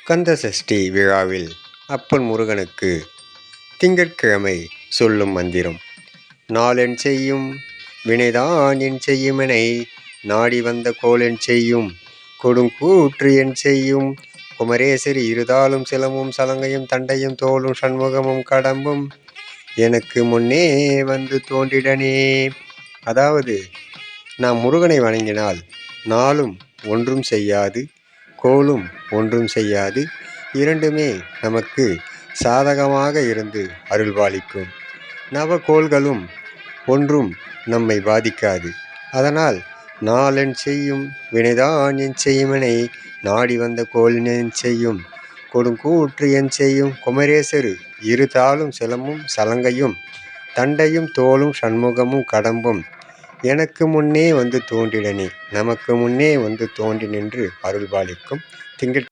கந்த சஷ்டி விழாவில் அப்பன் முருகனுக்கு திங்கட்கிழமை சொல்லும் மந்திரம். நாளென் செய்யும் வினைதான் என் செய்யுமெனை நாடி வந்த கோலென் செய்யும் கொடுங்கூற்று என் செய்யும் குமரேசரி இருதாலும் சிலமும் சலங்கையும் தண்டையும் தோளும் சண்முகமும் கடம்பும் எனக்கு முன்னே வந்து தோன்றிடனே. அதாவது, நாம் முருகனை வணங்கினால் நாளும் ஒன்றும் செய்யாது, கோலும் ஒன்றும் செய்யாது, இரண்டுமே நமக்கு சாதகமாக இருந்து அருள்பாலிக்கும். நவகோள்களும் ஒன்றும் நம்மை பாதிக்காது. அதனால் நாளென் செய்யும் வினைதான் என் செய்யுமெனை நாடி வந்த கோலின் என் செய்யும் கொடுங்கூற்று என் செய்யும் குமரேசரு இரு தாளும் சிலமும் சலங்கையும் தண்டையும் தோளும் சண்முகமும் கடம்பும் எனக்கு முன்னே வந்து தோன்றிடனே. நமக்கு முன்னே வந்து தோன்றி நின்று அருள்பாலிக்கும் திங்கள்